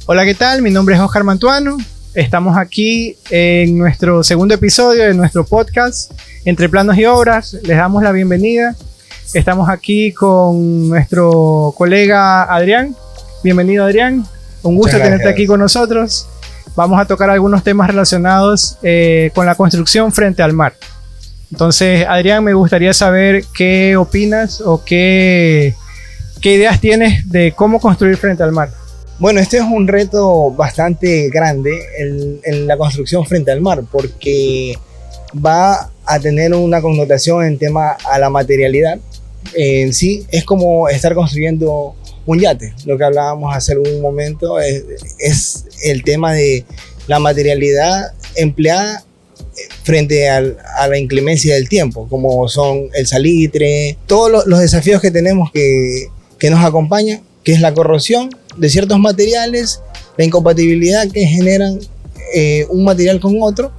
Hola, ¿qué tal? Mi nombre es Oscar Mantuano. Estamos aquí en nuestro segundo episodio de nuestro podcast Entre Planos y Obras. Les damos la bienvenida. Estamos aquí con nuestro colega Adrián. Bienvenido, Adrián. Un gusto tenerte aquí con nosotros. Vamos a tocar algunos temas relacionados con la construcción frente al mar. Entonces, Adrián, me gustaría saber qué opinas o qué ideas tienes de cómo construir frente al mar. Bueno, este es un reto bastante grande en la construcción frente al mar, porque va a tener una connotación en tema a la materialidad. En sí, es como estar construyendo un yate. Lo que hablábamos hace algún momento es el tema de la materialidad empleada frente a la inclemencia del tiempo, como son el salitre, todos los desafíos que tenemos que nos acompañan, que es la corrosión de ciertos materiales, la incompatibilidad que generan un material con otro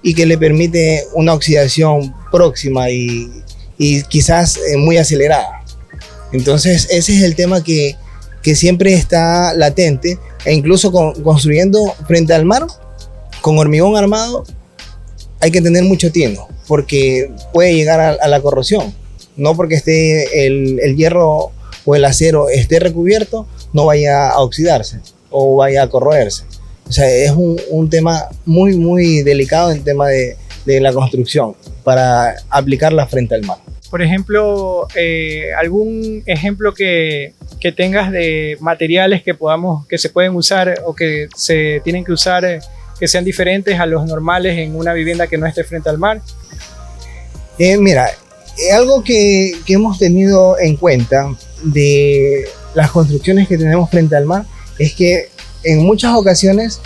y que le permite una oxidación próxima y quizás muy acelerada. Entonces ese es el tema que siempre está latente, e incluso construyendo frente al mar con hormigón armado hay que tener mucho tino, porque puede llegar a la corrosión. No porque esté el hierro o el acero esté recubierto, no vaya a oxidarse o vaya a corroerse. O sea, es un tema muy, muy delicado en tema de la construcción para aplicarla frente al mar. Por ejemplo, algún ejemplo que tengas de materiales que se pueden usar o que se tienen que usar que sean diferentes a los normales en una vivienda que no esté frente al mar. Mira, algo que hemos tenido en cuenta de las construcciones que tenemos frente al mar es que en muchas ocasiones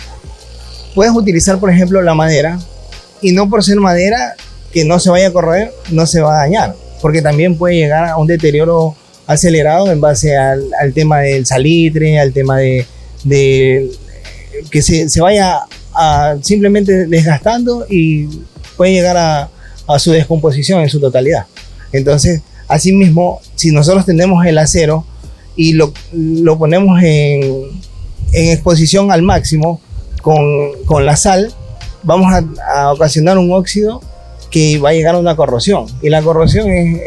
puedes utilizar, por ejemplo, la madera, y no por ser madera que no se vaya a corroer, no se va a dañar, porque también puede llegar a un deterioro acelerado en base al tema del salitre, al tema de que se vaya simplemente desgastando y puede llegar a su descomposición en su totalidad. Entonces, asimismo, si nosotros tenemos el acero y lo ponemos en exposición al máximo con la sal, vamos a ocasionar un óxido que va a llegar a una corrosión, y la corrosión es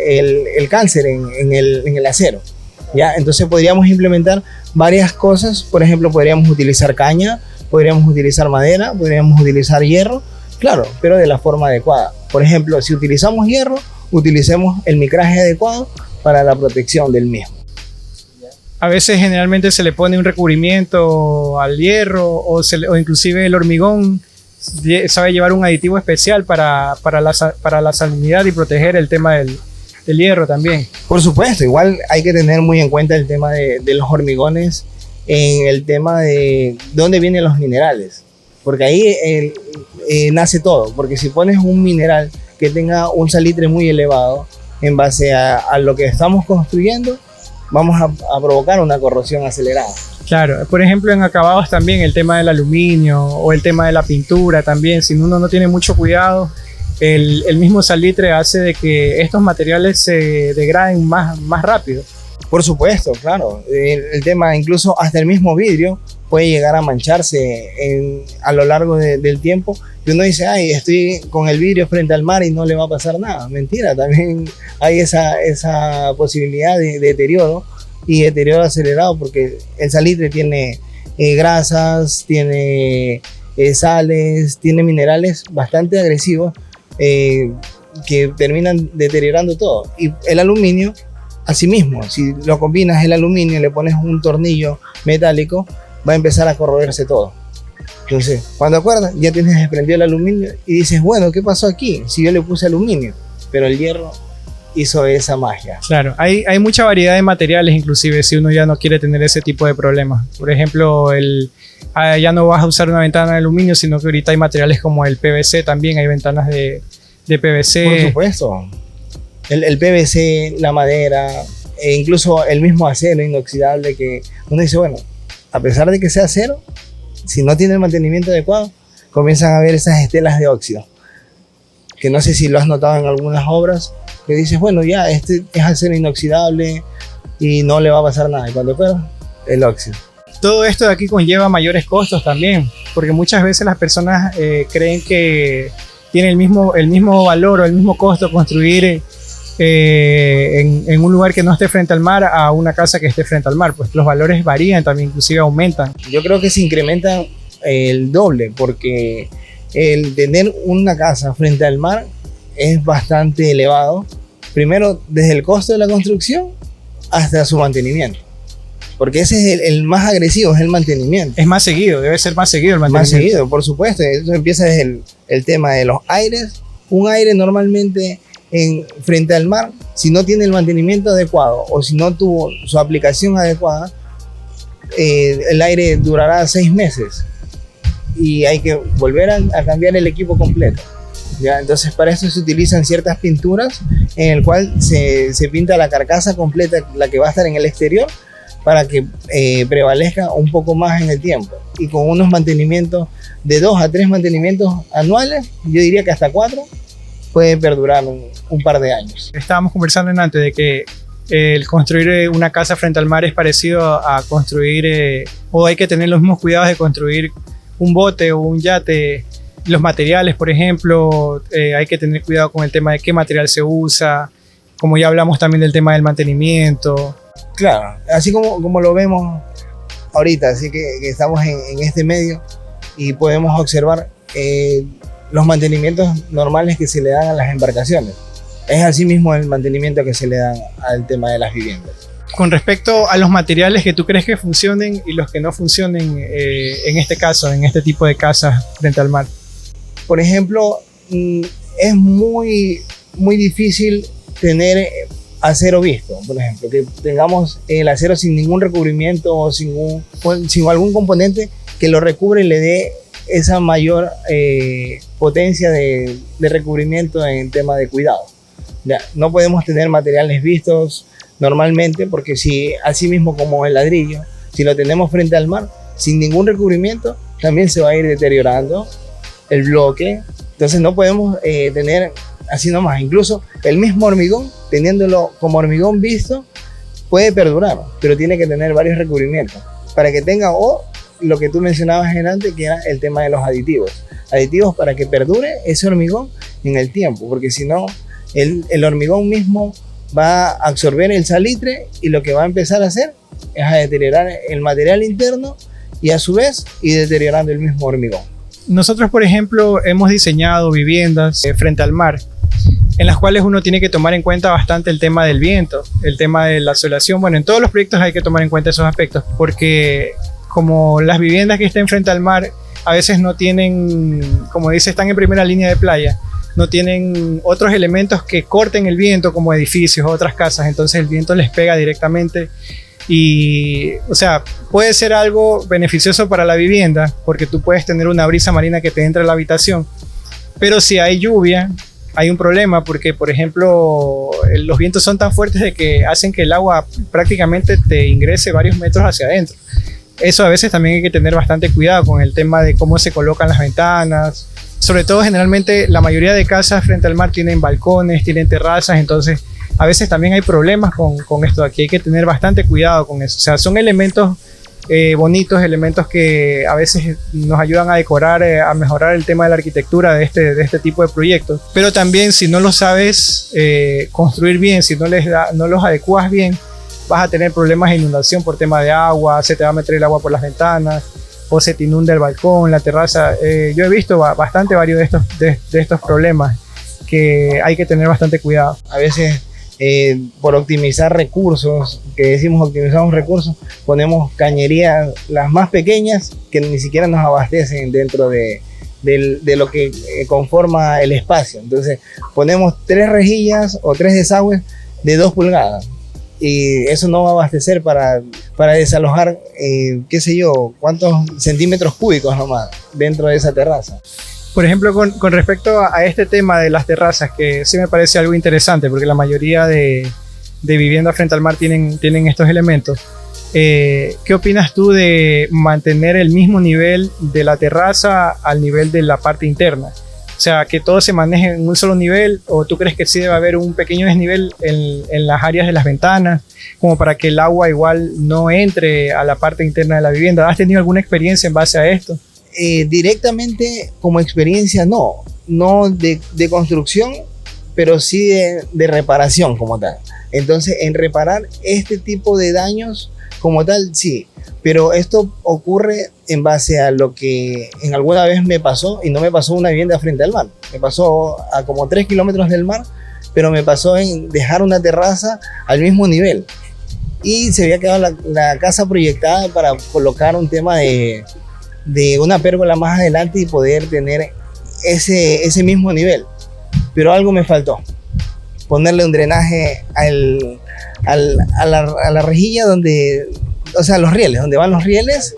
el cáncer en el acero, ¿ya? Entonces podríamos implementar varias cosas. Por ejemplo, podríamos utilizar caña, podríamos utilizar madera, podríamos utilizar hierro, claro, pero de la forma adecuada. Por ejemplo, si utilizamos hierro, utilicemos el micraje adecuado para la protección del mismo. A veces generalmente se le pone un recubrimiento al hierro o inclusive el hormigón sabe llevar un aditivo especial para la salinidad y proteger el tema del hierro también. Por supuesto, igual hay que tener muy en cuenta el tema de los hormigones en el tema de dónde vienen los minerales, porque ahí nace todo. Porque si pones un mineral que tenga un salitre muy elevado en base a lo que estamos construyendo, vamos a provocar una corrosión acelerada. Claro, por ejemplo, en acabados también el tema del aluminio o el tema de la pintura también, si uno no tiene mucho cuidado, el mismo salitre hace de que estos materiales se degraden más rápido. Por supuesto, claro. El tema, incluso hasta el mismo vidrio puede llegar a mancharse a lo largo del tiempo, y uno dice, ay, estoy con el vidrio frente al mar y no le va a pasar nada. Mentira, también hay esa posibilidad de deterioro, y deterioro acelerado, porque el salitre tiene grasas, tiene sales, tiene minerales bastante agresivos que terminan deteriorando todo. Y el aluminio, asimismo, si lo combinas el aluminio y le pones un tornillo metálico, va a empezar a corroerse todo. Entonces, cuando acuerdas, ya tienes desprendido el aluminio y dices, bueno, ¿qué pasó aquí? Si yo le puse aluminio, pero el hierro hizo esa magia. Claro, hay mucha variedad de materiales, inclusive si uno ya no quiere tener ese tipo de problemas. Por ejemplo, ya no vas a usar una ventana de aluminio, sino que ahorita hay materiales como el PVC también, hay ventanas de PVC. Por supuesto, el PVC, la madera, e incluso el mismo acero inoxidable, que uno dice, bueno, a pesar de que sea acero, si no tiene el mantenimiento adecuado, comienzan a haber esas estelas de óxido, que no sé si lo has notado en algunas obras, que dices, bueno, ya, este es acero inoxidable y no le va a pasar nada, y cuando pruebas, el óxido. todo esto de aquí conlleva mayores costos también, porque muchas veces las personas creen que tiene el mismo valor o el mismo costo construir en un lugar que no esté frente al mar a una casa que esté frente al mar. Pues los valores varían también, inclusive aumentan. Yo creo que se incrementan el doble, porque el tener una casa frente al mar es bastante elevado. Primero, desde el costo de la construcción hasta su mantenimiento. Porque ese es el más agresivo, es el mantenimiento. Es más seguido, debe ser más seguido el mantenimiento. Más seguido, por supuesto. Eso empieza desde el tema de los aires. Un aire normalmente frente al mar, si no tiene el mantenimiento adecuado o si no tuvo su aplicación adecuada, el aire durará 6 meses y hay que volver a cambiar el equipo completo. ¿Ya? Entonces para eso se utilizan ciertas pinturas en el cual se pinta la carcasa completa, la que va a estar en el exterior, para que prevalezca un poco más en el tiempo, y con unos mantenimientos de 2 a 3 mantenimientos anuales, yo diría que hasta 4 puede perdurar un par de años. Estábamos conversando antes de que el construir una casa frente al mar es parecido a construir o hay que tener los mismos cuidados de construir un bote o un yate. Los materiales, por ejemplo, hay que tener cuidado con el tema de qué material se usa, como ya hablamos también del tema del mantenimiento. Claro, así como lo vemos ahorita, así que estamos en este medio y podemos observar los mantenimientos normales que se le dan a las embarcaciones. Es así mismo el mantenimiento que se le dan al tema de las viviendas. Con respecto a los materiales que tú crees que funcionen y los que no funcionen en este caso, en este tipo de casas frente al mar. Por ejemplo, es muy difícil tener acero visto, por ejemplo, que tengamos el acero sin ningún recubrimiento o sin algún componente que lo recubre y le dé esa mayor potencia de recubrimiento en tema de cuidado. Ya, no podemos tener materiales vistos normalmente, porque si así mismo como el ladrillo, si lo tenemos frente al mar sin ningún recubrimiento, también se va a ir deteriorando el bloque. Entonces no podemos tener así nomás. Incluso el mismo hormigón, teniéndolo como hormigón visto, puede perdurar, pero tiene que tener varios recubrimientos para que tenga, o lo que tú mencionabas antes, que era el tema de los aditivos para que perdure ese hormigón en el tiempo, porque si no el hormigón mismo va a absorber el salitre y lo que va a empezar a hacer es a deteriorar el material interno y a su vez ir deteriorando el mismo hormigón. Nosotros, por ejemplo, hemos diseñado viviendas frente al mar, en las cuales uno tiene que tomar en cuenta bastante el tema del viento, el tema de la asolación. Bueno, en todos los proyectos hay que tomar en cuenta esos aspectos, porque como las viviendas que estén frente al mar a veces no tienen, como dice, están en primera línea de playa, no tienen otros elementos que corten el viento como edificios o otras casas, entonces el viento les pega directamente y, o sea, puede ser algo beneficioso para la vivienda porque tú puedes tener una brisa marina que te entre a la habitación, pero si hay lluvia hay un problema porque, por ejemplo, los vientos son tan fuertes de que hacen que el agua prácticamente te ingrese varios metros hacia adentro. Eso a veces también hay que tener bastante cuidado con el tema de cómo se colocan las ventanas. Sobre todo, generalmente, la mayoría de casas frente al mar tienen balcones, tienen terrazas, entonces a veces también hay problemas con esto de aquí. Hay que tener bastante cuidado con eso. O sea, son elementos bonitos, elementos que a veces nos ayudan a decorar, a mejorar el tema de la arquitectura de este tipo de proyectos. Pero también, si no lo sabes construir bien, si no los adecuas bien, vas a tener problemas de inundación por tema de agua, se te va a meter el agua por las ventanas, o se te inunda el balcón, la terraza. Yo he visto bastante varios de estos problemas que hay que tener bastante cuidado. A veces por optimizar recursos, que decimos optimizamos recursos, ponemos cañerías las más pequeñas que ni siquiera nos abastecen dentro de lo que conforma el espacio. Entonces ponemos 3 rejillas o 3 desagües de 2 pulgadas. Y eso no va a abastecer para desalojar, qué sé yo, cuántos centímetros cúbicos nomás dentro de esa terraza. Por ejemplo, con respecto a este tema de las terrazas, que sí me parece algo interesante, porque la mayoría de viviendas frente al mar tienen estos elementos. ¿Qué opinas tú de mantener el mismo nivel de la terraza al nivel de la parte interna? O sea, que todo se maneje en un solo nivel, o tú crees que sí debe haber un pequeño desnivel en las áreas de las ventanas, como para que el agua igual no entre a la parte interna de la vivienda. ¿Has tenido alguna experiencia en base a esto? Directamente como experiencia no de construcción, pero sí de reparación como tal. Entonces, en reparar este tipo de daños como tal, sí. Pero esto ocurre en base a lo que en alguna vez me pasó, y no me pasó una vivienda frente al mar. Me pasó a como 3 kilómetros del mar, pero me pasó en dejar una terraza al mismo nivel. Y se había quedado la casa proyectada para colocar un tema de una pérgola más adelante y poder tener ese mismo nivel. Pero algo me faltó. Ponerle un drenaje a la rejilla donde, o sea, los rieles, donde van los rieles,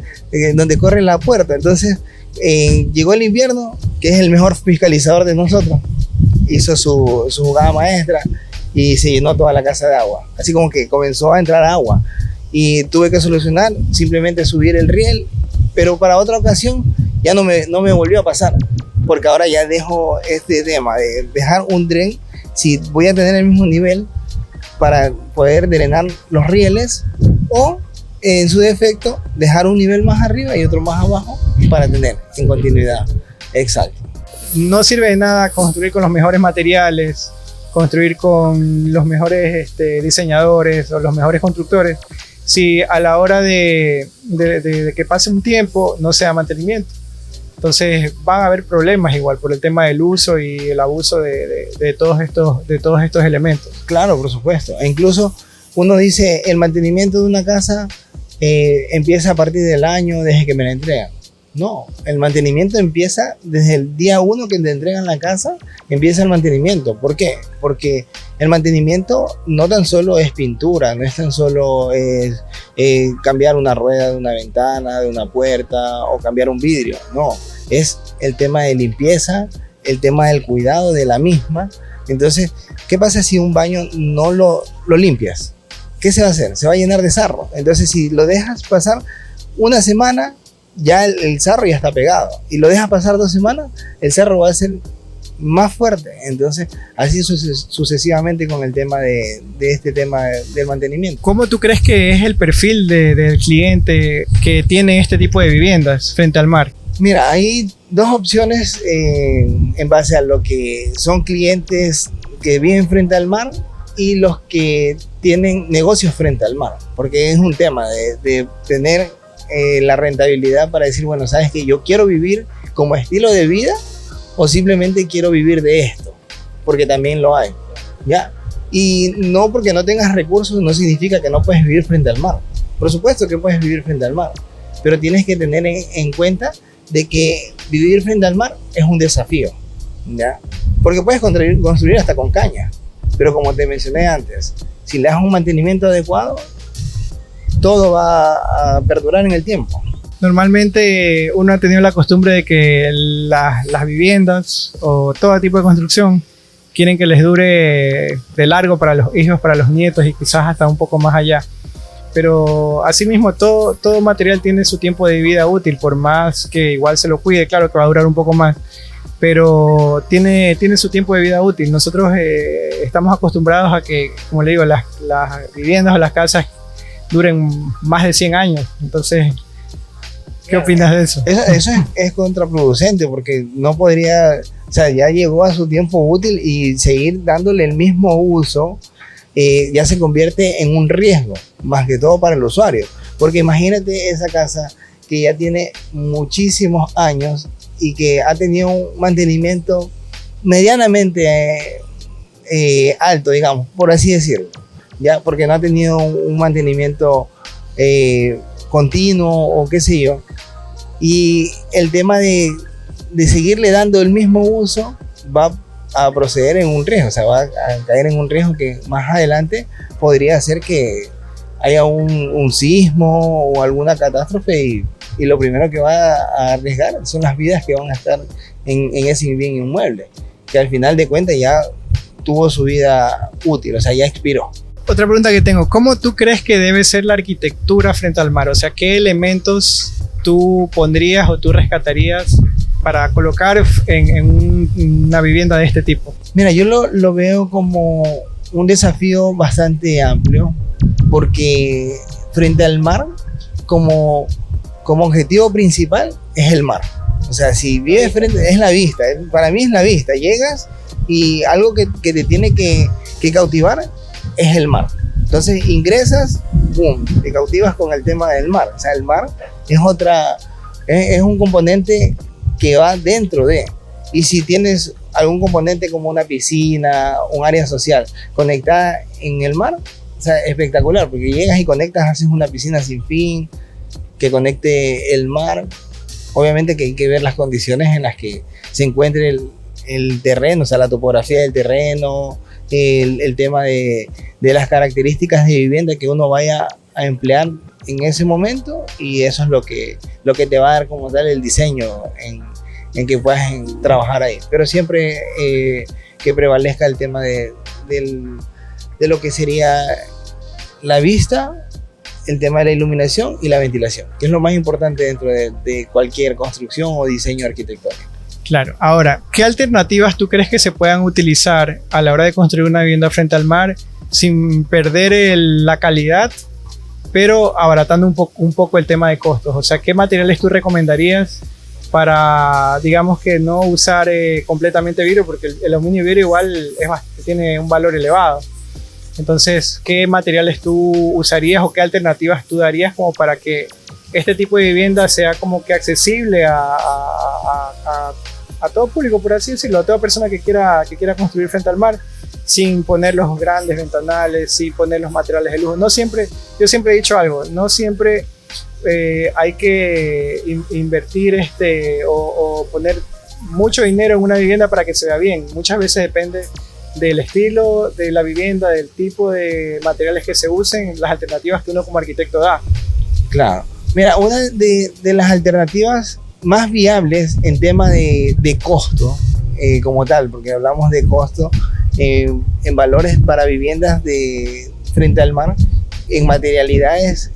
donde corre la puerta. Entonces, llegó el invierno, que es el mejor fiscalizador de nosotros. Hizo su jugada maestra y se llenó toda la casa de agua. Así como que comenzó a entrar agua. Y tuve que solucionar, simplemente subir el riel, pero para otra ocasión ya no me volvió a pasar. Porque ahora ya dejo este tema de dejar un dren, si voy a tener el mismo nivel para poder drenar los rieles, o en su defecto dejar un nivel más arriba y otro más abajo para tener en continuidad. Exacto. No sirve de nada construir con los mejores materiales, construir con los mejores diseñadores o los mejores constructores, si a la hora de que pase un tiempo no se da mantenimiento. Entonces van a haber problemas igual por el tema del uso y el abuso de todos estos elementos. Claro, por supuesto. E incluso uno dice, el mantenimiento de una casa empieza a partir del año desde que me la entregan. No, el mantenimiento empieza desde el día 1 que te entregan la casa, empieza el mantenimiento. ¿Por qué? Porque el mantenimiento no tan solo es pintura, no es tan solo cambiar una rueda de una ventana, de una puerta o cambiar un vidrio. No, es el tema de limpieza, el tema del cuidado de la misma. Entonces, ¿qué pasa si un baño no lo limpias? ¿Qué se va a hacer? Se va a llenar de sarro. Entonces, si lo dejas pasar una semana, ya el sarro ya está pegado, y lo dejas pasar 2 semanas, el sarro va a ser más fuerte. Entonces, así sucesivamente con el tema de este tema del mantenimiento. ¿Cómo tú crees que es el perfil del cliente que tiene este tipo de viviendas frente al mar? Mira, hay 2 opciones en base a lo que son clientes que viven frente al mar y los que tienen negocios frente al mar, porque es un tema de tener la rentabilidad para decir, bueno, sabes que yo quiero vivir como estilo de vida o simplemente quiero vivir de esto, porque también lo hay, ¿ya? Y no porque no tengas recursos no significa que no puedes vivir frente al mar. Por supuesto que puedes vivir frente al mar, pero tienes que tener en cuenta de que vivir frente al mar es un desafío, ¿ya? Porque puedes construir hasta con caña, pero como te mencioné antes, si le das un mantenimiento adecuado, todo va a perdurar en el tiempo. Normalmente uno ha tenido la costumbre de que las viviendas o todo tipo de construcción quieren que les dure de largo para los hijos, para los nietos y quizás hasta un poco más allá. Pero asimismo todo material tiene su tiempo de vida útil, por más que igual se lo cuide, claro que va a durar un poco más, pero tiene su tiempo de vida útil. Nosotros estamos acostumbrados a que, como le digo, las viviendas o las casas duren más de 100 años. Entonces, ¿qué opinas de eso? Eso es contraproducente, porque no podría, o sea, ya llegó a su tiempo útil y seguir dándole el mismo uso ya se convierte en un riesgo, más que todo para el usuario. Porque imagínate esa casa que ya tiene muchísimos años y que ha tenido un mantenimiento medianamente alto, digamos, por así decirlo, ya, porque no ha tenido un mantenimiento continuo o qué sé yo, y el tema de seguirle dando el mismo uso va a proceder en un riesgo, o sea, va a caer en un riesgo que más adelante podría hacer que haya un sismo o alguna catástrofe, y lo primero que va a arriesgar son las vidas que van a estar en ese bien inmueble, que al final de cuentas ya tuvo su vida útil, o sea, ya expiró. Otra pregunta que tengo, ¿cómo tú crees que debe ser la arquitectura frente al mar? O sea, ¿qué elementos tú pondrías o tú rescatarías para colocar una vivienda de este tipo? Mira, yo lo veo como un desafío bastante amplio, porque frente al mar, como objetivo principal, es el mar. O sea, si vives frente, es la vista. Para mí es la vista. Llegas y algo que te tiene que cautivar es el mar. Entonces ingresas, ¡pum!, te cautivas con el tema del mar. O sea, el mar es un componente que va dentro de. Y si tienes algún componente como una piscina, un área social conectada en el mar, o sea, espectacular, porque llegas y conectas, haces una piscina sin fin que conecte el mar. Obviamente que hay que ver las condiciones en las que se encuentre el terreno, o sea, la topografía del terreno, el tema de las características de vivienda que uno vaya a emplear en ese momento, y eso es lo que te va a dar como tal el diseño en que puedas trabajar ahí. Pero siempre que prevalezca el tema de lo que sería la vista, el tema de la iluminación y la ventilación, que es lo más importante dentro de cualquier construcción o diseño arquitectónico. Claro. Ahora, ¿qué alternativas tú crees que se puedan utilizar a la hora de construir una vivienda frente al mar sin perder la calidad, pero abaratando un poco el tema de costos? O sea, ¿qué materiales tú recomendarías para, digamos, que no usar completamente vidrio? Porque el aluminio y vidrio igual tiene un valor elevado. Entonces, ¿qué materiales tú usarías o qué alternativas tú darías como para que este tipo de vivienda sea como que accesible a todo público, por así decirlo, a toda persona que quiera construir frente al mar, sin poner los grandes ventanales, sin poner los materiales de lujo? Yo siempre he dicho algo, no siempre hay que invertir o poner mucho dinero en una vivienda para que se vea bien. Muchas veces depende del estilo de la vivienda, del tipo de materiales que se usen, las alternativas que uno como arquitecto da. Claro. Mira, una de las alternativas más viables en tema de costo, como tal, porque hablamos de costo en valores para viviendas de frente al mar, en materialidades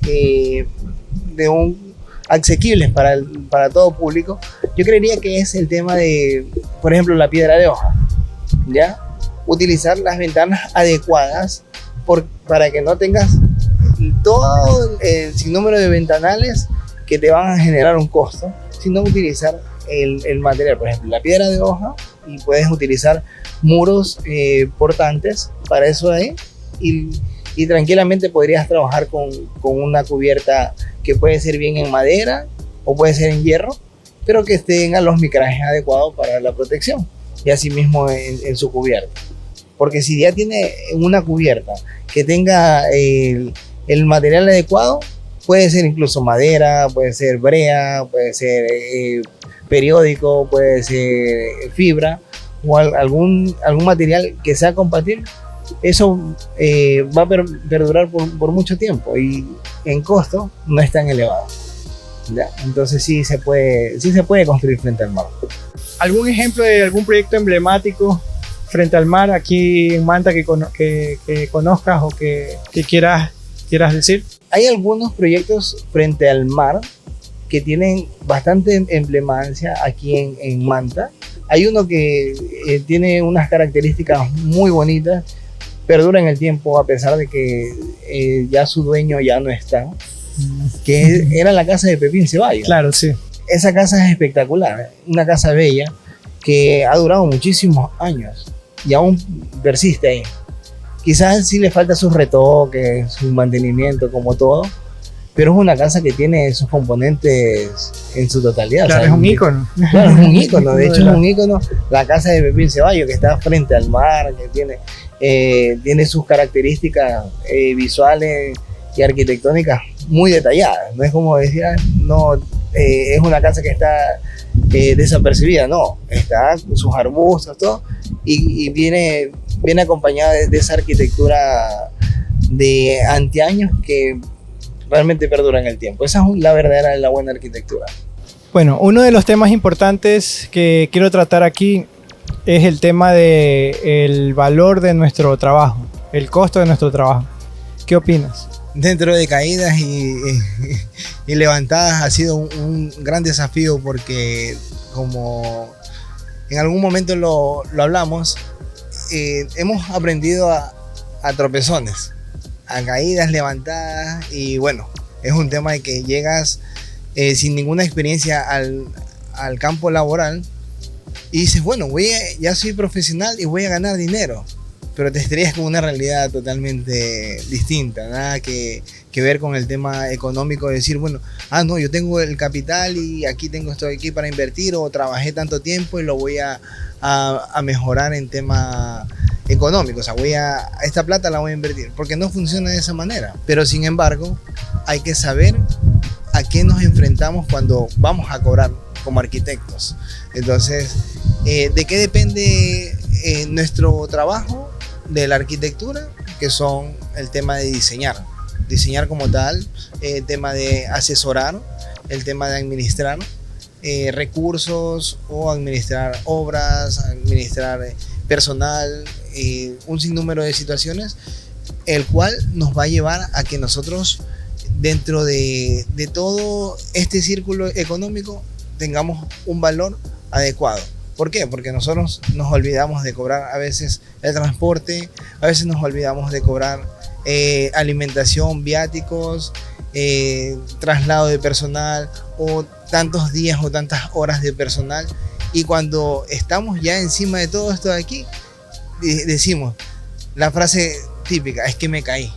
asequibles para todo público, yo creería que es el tema de, por ejemplo, la piedra de hoja, ¿ya? Utilizar las ventanas adecuadas para que no tengas todo el sinnúmero de ventanales que te van a generar un costo, sino utilizar el material, por ejemplo, la piedra de hoja, y puedes utilizar muros portantes para eso ahí, y tranquilamente podrías trabajar con una cubierta que puede ser bien en madera o puede ser en hierro, pero que tenga los micrajes adecuados para la protección, y así mismo en su cubierta. Porque si ya tiene una cubierta que tenga el material adecuado, puede ser incluso madera, puede ser brea, puede ser periódico, puede ser fibra o algún material que sea compatible, eso va a perdurar por mucho tiempo y en costo no es tan elevado. ¿Ya? Entonces sí se puede construir frente al mar. ¿Algún ejemplo de algún proyecto emblemático frente al mar aquí en Manta que conozcas o que quieras decir? Hay algunos proyectos frente al mar que tienen bastante emblemancia aquí en Manta. Hay uno que tiene unas características muy bonitas, perdura en el tiempo a pesar de que ya su dueño ya no está, que era la casa de Pepín Ceballos. Claro, sí. Esa casa es espectacular, una casa bella que ha durado muchísimos años y aún persiste ahí. Quizás sí le falta sus retoques, su mantenimiento como todo, pero es una casa que tiene sus componentes en su totalidad. Claro, o sea, es un ícono. Claro, es un ícono, de hecho es un ícono. La casa de Pepín Ceballos, que está frente al mar, que tiene sus características visuales y arquitectónicas muy detalladas. No es como decir, es una casa que está desapercibida, no, está con sus arbustos, todo, y viene acompañada de esa arquitectura de anteaños que realmente perdura en el tiempo. Esa es la buena arquitectura. Bueno, uno de los temas importantes que quiero tratar aquí es el tema del valor de nuestro trabajo, el costo de nuestro trabajo. ¿Qué opinas? dentro de caídas y levantadas ha sido un gran desafío porque como en algún momento lo hablamos, hemos aprendido a tropezones, a caídas, levantadas y bueno, es un tema de que llegas sin ninguna experiencia al campo laboral y dices, bueno, ya soy profesional y voy a ganar dinero, pero te estrellas con una realidad totalmente distinta, nada que ver con el tema económico, de decir, bueno, no, yo tengo el capital y estoy aquí para invertir o trabajé tanto tiempo y lo voy a mejorar en tema económico, o sea, esta plata la voy a invertir, porque no funciona de esa manera, pero sin embargo hay que saber a qué nos enfrentamos cuando vamos a cobrar como arquitectos. Entonces, ¿de qué depende nuestro trabajo de la arquitectura? Que son el tema de diseñar como tal, el tema de asesorar, el tema de administrar recursos o administrar obras, administrar personal, un sinnúmero de situaciones, el cual nos va a llevar a que nosotros dentro de todo este círculo económico tengamos un valor adecuado. ¿Por qué? Porque nosotros nos olvidamos de cobrar a veces el transporte, a veces nos olvidamos de cobrar alimentación, viáticos, traslado de personal o tantos días o tantas horas de personal, y cuando estamos ya encima de todo esto de aquí, decimos la frase típica, es que me caí.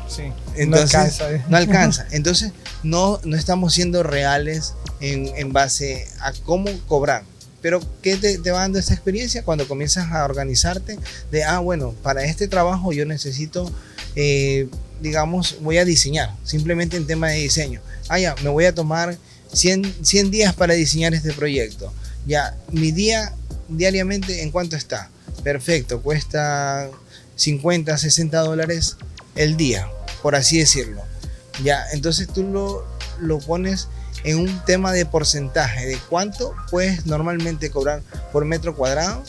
Sí, entonces, no alcanza. Entonces no estamos siendo reales en base a cómo cobrar. Pero ¿qué te va dando esta experiencia? Cuando comienzas a organizarte de, bueno, para este trabajo yo necesito, digamos, voy a diseñar, simplemente en tema de diseño. Ya, me voy a tomar 100 días para diseñar este proyecto. Ya, mi día diariamente, ¿en cuánto está? Perfecto, cuesta $50-60 el día, por así decirlo. Ya, entonces tú lo pones en un tema de porcentaje, de cuánto puedes normalmente cobrar por metro cuadrado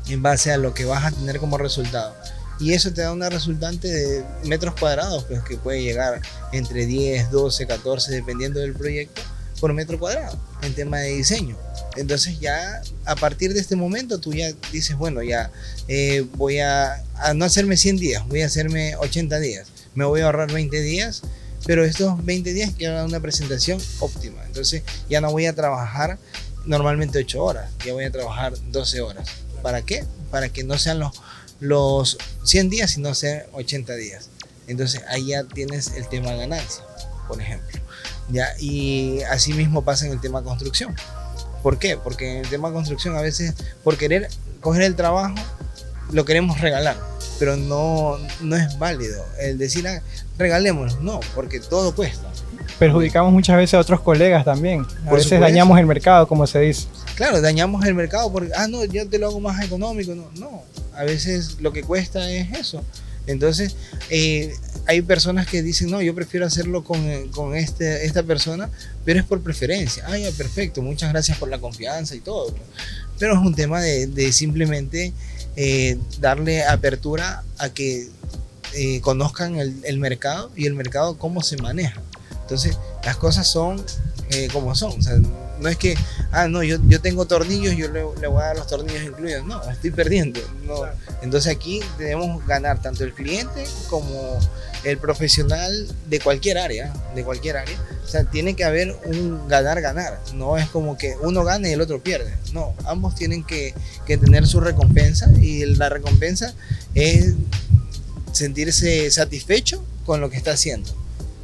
en base a lo que vas a tener como resultado. Y eso te da una resultante de metros cuadrados, pues, que puede llegar entre 10, 12, 14, dependiendo del proyecto, por metro cuadrado, en tema de diseño. Entonces ya a partir de este momento tú ya dices, bueno, ya voy a no hacerme 100 días, voy a hacerme 80 días. Me voy a ahorrar 20 días, pero estos 20 días quiero dar una presentación óptima. Entonces ya no voy a trabajar normalmente 8 horas, ya voy a trabajar 12 horas. ¿Para qué? Para que no sean los 100 días, sino sean 80 días. Entonces ahí ya tienes el tema de ganancia, por ejemplo. ¿Ya? Y así mismo pasa en el tema construcción. ¿Por qué? Porque en el tema construcción a veces por querer coger el trabajo lo queremos regalar, pero no es válido el decir regalémoslo, no, porque todo cuesta. Perjudicamos muchas veces a otros colegas también. A veces supuesto. Dañamos el mercado, como se dice. Claro, dañamos el mercado porque, no, yo te lo hago más económico. No, a veces lo que cuesta es eso. Entonces, hay personas que dicen, no, yo prefiero hacerlo con esta persona, pero es por preferencia. Ya, perfecto, muchas gracias por la confianza y todo. Pero es un tema de simplemente darle apertura a que conozcan el mercado y el mercado cómo se maneja. Entonces, las cosas son como son. O sea, no es que, no, yo tengo tornillos, yo le voy a dar los tornillos incluidos. No, estoy perdiendo. No. Entonces aquí debemos ganar tanto el cliente como el profesional de cualquier área. O sea, tiene que haber un ganar-ganar. No es como que uno gane y el otro pierde. No, ambos tienen que tener su recompensa, y la recompensa es sentirse satisfecho con lo que está haciendo.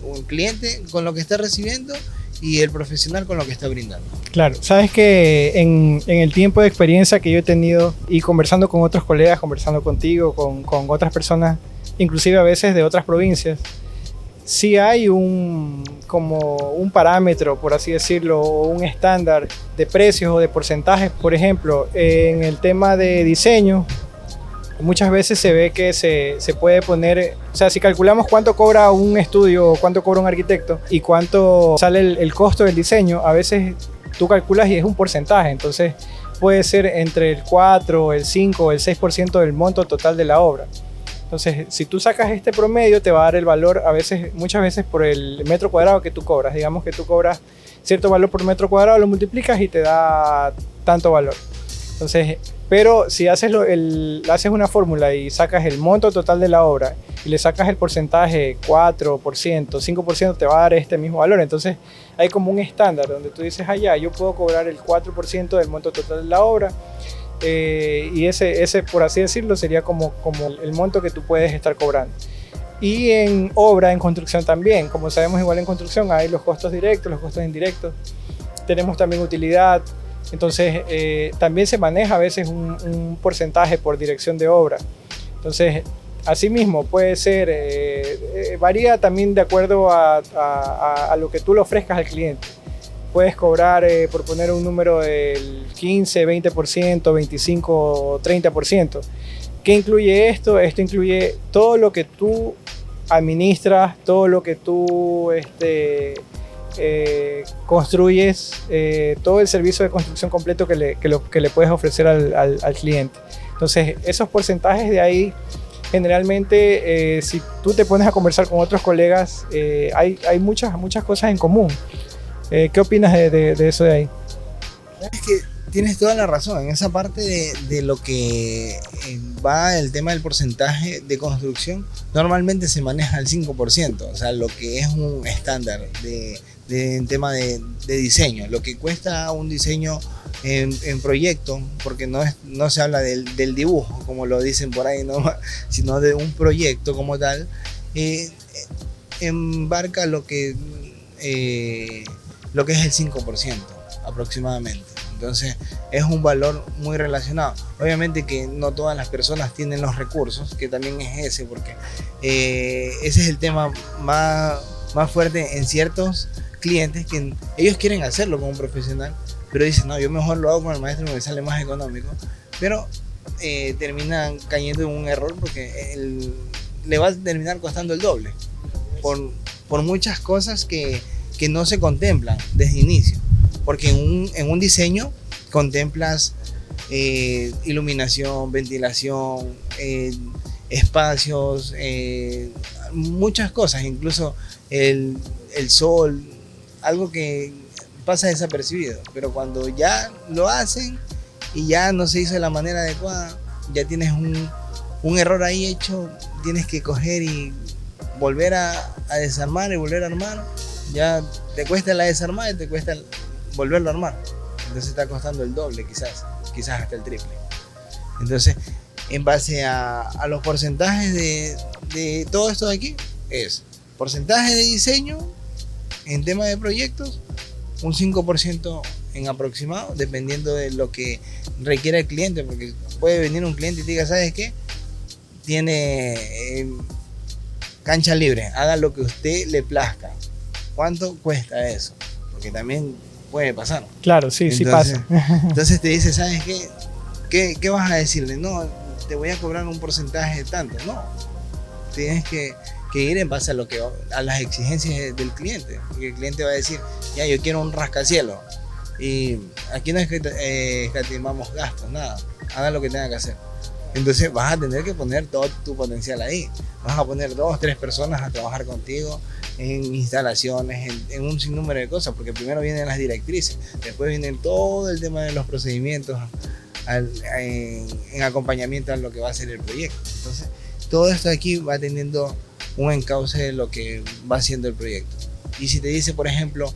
Un cliente con lo que está recibiendo y el profesional con lo que está brindando. Claro, sabes que en el tiempo de experiencia que yo he tenido y conversando con otros colegas, conversando contigo, con otras personas, inclusive a veces de otras provincias, sí hay como un parámetro, por así decirlo, un estándar de precios o de porcentajes. Por ejemplo, en el tema de diseño, muchas veces se ve que se puede poner, o sea, si calculamos cuánto cobra un estudio o cuánto cobra un arquitecto y cuánto sale el costo del diseño, a veces tú calculas y es un porcentaje. Entonces puede ser entre el 4, el 5 o el 6% del monto total de la obra. Entonces, si tú sacas este promedio, te va a dar el valor muchas veces por el metro cuadrado que tú cobras. Digamos que tú cobras cierto valor por metro cuadrado, lo multiplicas y te da tanto valor. Entonces, pero si haces una fórmula y sacas el monto total de la obra y le sacas el porcentaje 4%, 5%, te va a dar este mismo valor. Entonces, hay como un estándar donde tú dices, ya, yo puedo cobrar el 4% del monto total de la obra. Y ese, por así decirlo, sería como el monto que tú puedes estar cobrando. Y en obra, en construcción también, como sabemos, igual en construcción hay los costos directos, los costos indirectos, tenemos también utilidad. Entonces también se maneja a veces un porcentaje por dirección de obra. Entonces, asimismo puede ser, varía también de acuerdo a lo que tú le ofrezcas al cliente. Puedes cobrar, por poner un número, del 15, 20%, 25, 30%. ¿Qué incluye esto? Esto incluye todo lo que tú administras, todo lo que tú construyes, todo el servicio de construcción completo que le puedes ofrecer al cliente. Entonces, esos porcentajes de ahí, generalmente, si tú te pones a conversar con otros colegas, hay muchas cosas en común. ¿Qué opinas de eso de ahí? Es que tienes toda la razón. En esa parte de lo que va el tema del porcentaje de construcción, normalmente se maneja al 5%, o sea, lo que es un estándar en tema de diseño, lo que cuesta un diseño en proyecto, porque no se habla del dibujo, como lo dicen por ahí, ¿no? Sino de un proyecto como tal, embarca lo que es el 5% aproximadamente. Entonces es un valor muy relacionado. Obviamente que no todas las personas tienen los recursos, que también es ese, porque ese es el tema más fuerte en ciertos clientes, que ellos quieren hacerlo como un profesional, pero dicen, no, yo mejor lo hago con el maestro porque sale más económico, pero terminan cayendo en un error porque le va a terminar costando el doble por muchas cosas que no se contemplan desde inicio, porque en un diseño contemplas iluminación, ventilación, espacios, muchas cosas, incluso el sol, algo que pasa desapercibido, pero cuando ya lo hacen y ya no se hizo de la manera adecuada, ya tienes un error ahí hecho, tienes que coger y volver a desarmar y volver a armar. Ya te cuesta la desarmada y te cuesta volverlo a armar. Entonces está costando el doble, quizás hasta el triple. Entonces, en base a los porcentajes de todo esto de aquí, es porcentaje de diseño en tema de proyectos, un 5% en aproximado, dependiendo de lo que requiera el cliente, porque puede venir un cliente y te diga, ¿sabes qué? Tiene cancha libre, haga lo que a usted le plazca. ¿Cuánto cuesta eso? Porque también puede pasar. Claro, sí, entonces, sí pasa. Entonces te dice, ¿sabes qué? ¿Qué vas a decirle? No, te voy a cobrar un porcentaje de tanto. No, tienes que ir en base a las exigencias del cliente. Porque el cliente va a decir, ya, yo quiero un rascacielos. Y aquí no escatimamos gastos, nada. Haga lo que tenga que hacer. Entonces vas a tener que poner todo tu potencial ahí. Vas a poner 2 o 3 personas a trabajar contigo en instalaciones, en un sinnúmero de cosas, porque primero vienen las directrices, después viene todo el tema de los procedimientos en acompañamiento a lo que va a ser el proyecto. Entonces, todo esto aquí va teniendo un encauce de lo que va siendo el proyecto. Y si te dice, por ejemplo,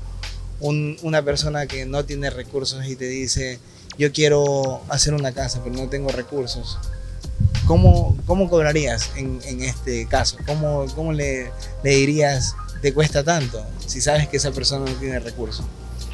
una persona que no tiene recursos y te dice, yo quiero hacer una casa, pero no tengo recursos, ¿cómo cobrarías en este caso? ¿Cómo le dirías, te cuesta tanto, si sabes que esa persona no tiene recursos?